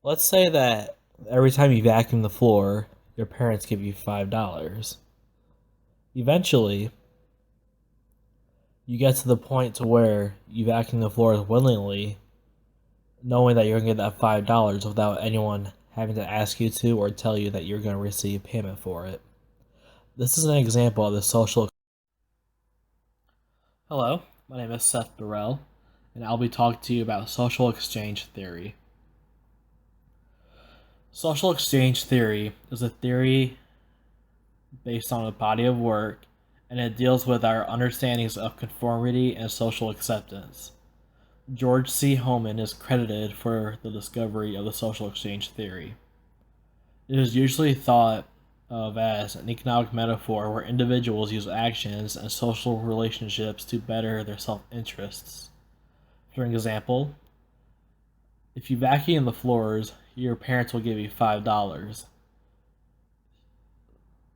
Let's say that every time you vacuum the floor, your parents give you $5. Eventually, you get to the point to where you vacuum the floors willingly, knowing that you're going to get that $5 without anyone having to ask you to or tell you that you're going to receive payment for it. This is an example of the social. Hello, my name is Seth Burrell, and I'll be talking to you about social exchange theory. Social exchange theory is a theory based on a body of work, and it deals with our understandings of conformity and social acceptance. George C. Hohmann is credited for the discovery of the social exchange theory. It is usually thought of as an economic metaphor where individuals use actions and social relationships to better their self-interests. For example, if you vacuum the floors, your parents will give you $5.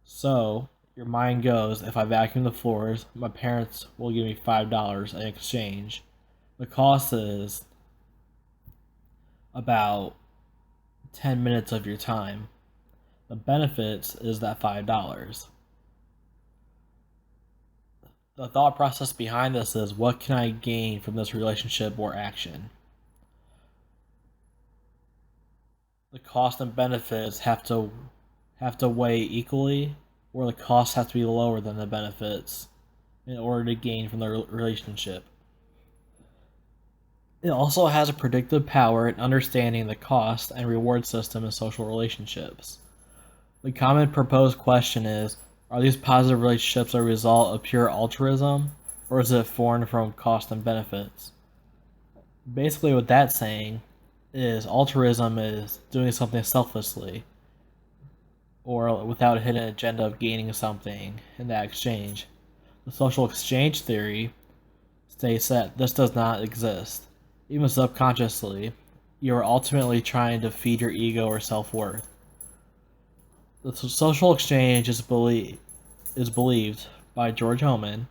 So, your mind goes, if I vacuum the floors, my parents will give me $5 in exchange. The cost is about 10 minutes of your time. The benefits is that $5. The thought process behind this is, what can I gain from this relationship or action? The cost and benefits have to weigh equally, or the costs have to be lower than the benefits in order to gain from the relationship. It also has a predictive power in understanding the cost and reward system in social relationships. The common proposed question is, are these positive relationships a result of pure altruism, or is it formed from cost and benefits? Basically, what that's saying is altruism is doing something selflessly, or without a hidden agenda of gaining something in that exchange. The social exchange theory states that this does not exist. Even subconsciously, you are ultimately trying to feed your ego or self-worth. The social exchange is believed by George Hohmann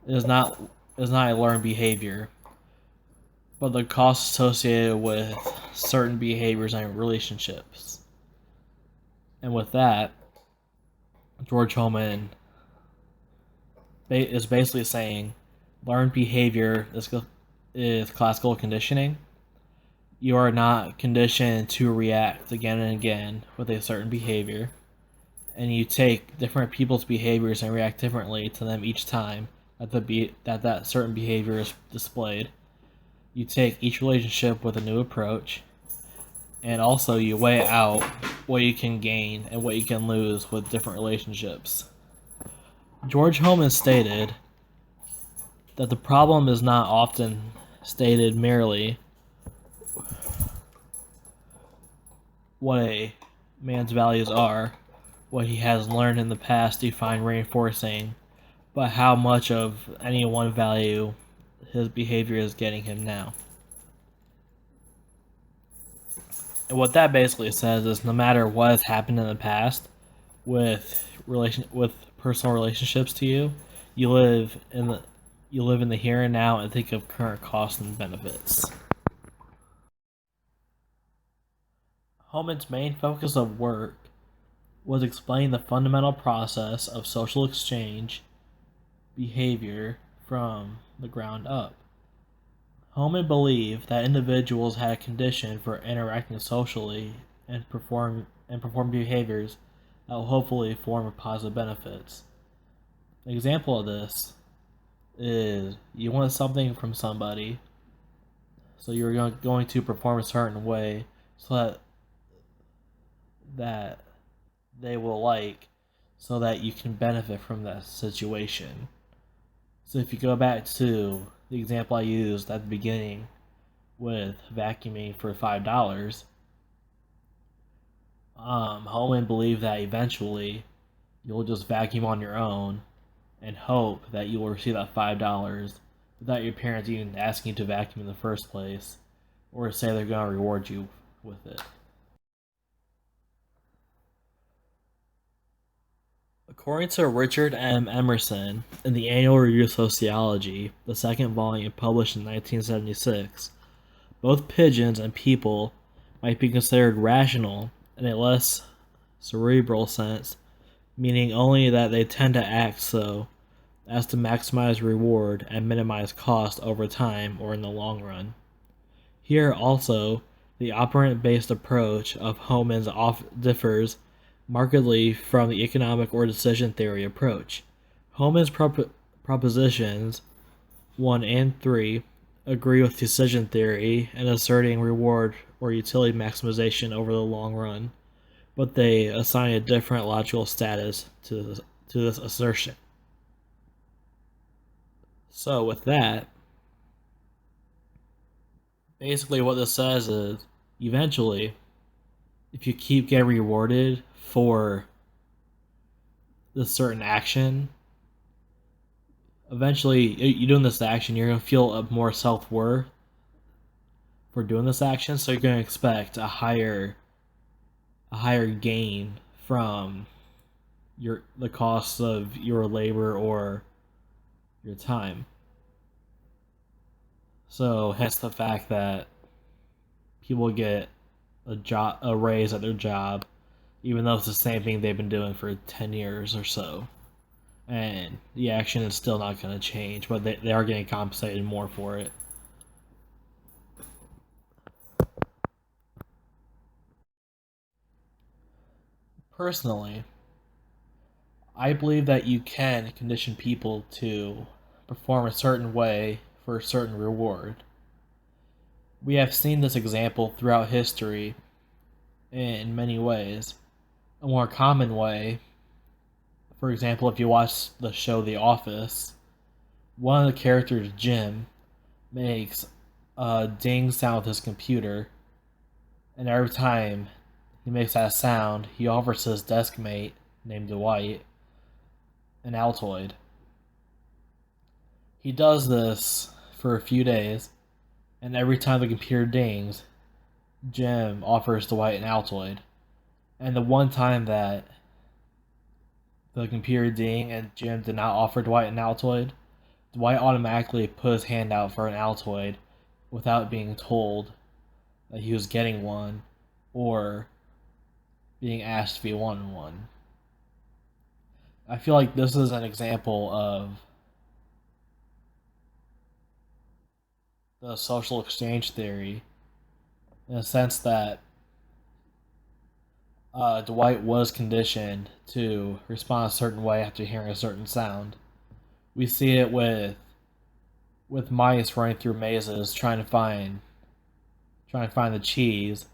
is not a learned behavior, but the costs associated with certain behaviors and relationships. And with that, George Hohmann is basically saying learned behavior is classical conditioning. You are not conditioned to react again and again with a certain behavior, and you take different people's behaviors and react differently to them each time that certain behavior is displayed. You take each relationship with a new approach, and also you weigh out what you can gain and what you can lose with different relationships. George Hohmann stated that the problem is not often stated merely what a man's values are, what he has learned in the past to find reinforcing, but how much of any one value his behavior is getting him now. And what that basically says is, no matter what has happened in the past with personal relationships to you, you live in the here and now and think of current costs and benefits. Holman's main focus of work was explaining the fundamental process of social exchange behavior from the ground up. Holman believed that individuals had a condition for interacting socially and perform behaviors that will hopefully form positive benefits. An example of this is, you want something from somebody, so you're going to perform a certain way so that they will like, so that you can benefit from that situation. So if you go back to the example I used at the beginning with vacuuming for $5, Holman believed that eventually you'll just vacuum on your own and hope that you will receive that $5 without your parents even asking you to vacuum in the first place, or say they're going to reward you with it. According to Richard M. Emerson, in the Annual Review of Sociology, the second volume published in 1976, both pigeons and people might be considered rational in a less cerebral sense, meaning only that they tend to act so as to maximize reward and minimize cost over time or in the long run. Here also, the operant-based approach of Hohmann's differs markedly from the economic or decision theory approach. Hohmann's propositions 1 and 3 agree with decision theory in asserting reward or utility maximization over the long run, but they assign a different logical status to this assertion. So, with that, basically what this says is eventually, if you keep getting rewarded for this certain action, eventually you doing this action, you're going to feel a more self-worth for doing this action, so you're going to expect a higher gain from the cost of your labor or your time. So hence the fact that people get a raise at their job, even though it's the same thing they've been doing for 10 years or so. And the action is still not going to change, but they are getting compensated more for it. Personally, I believe that you can condition people to perform a certain way for a certain reward. We have seen this example throughout history in many ways. A more common way, for example, if you watch the show The Office, one of the characters, Jim, makes a ding sound with his computer, and every time he makes that sound, he offers his desk mate, named Dwight, an Altoid. He does this for a few days, and every time the computer dings, Jim offers Dwight an Altoid. And the one time that the computer dinged and Jim did not offer Dwight an Altoid, Dwight automatically put his hand out for an Altoid without being told that he was getting one or being asked if he wanted one. I feel like this is an example of the social exchange theory in a sense that Dwight was conditioned to respond a certain way after hearing a certain sound. We see it with mice running through mazes trying to find the cheese,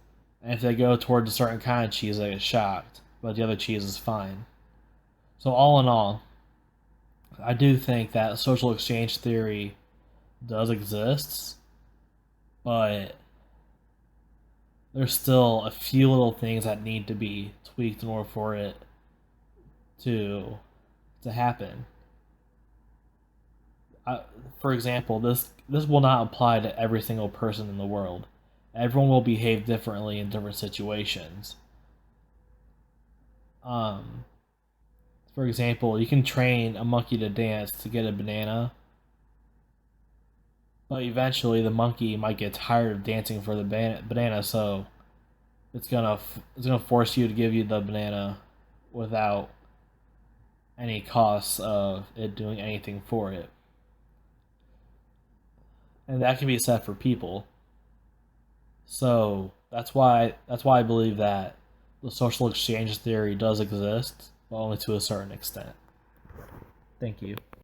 and if they go towards a certain kind of cheese, they get shocked, but the other cheese is fine. So all in all, I do think that social exchange theory does exist, but there's still a few little things that need to be tweaked in order for it to happen. For example, this will not apply to every single person in the world. Everyone will behave differently in different situations. Um, for example, you can train a monkey to dance to get a banana, but eventually the monkey might get tired of dancing for the banana, so it's gonna force you to give you the banana without any costs of it doing anything for it. And that can be said for people. So that's why I believe that the social exchange theory does exist, but only to a certain extent. Thank you.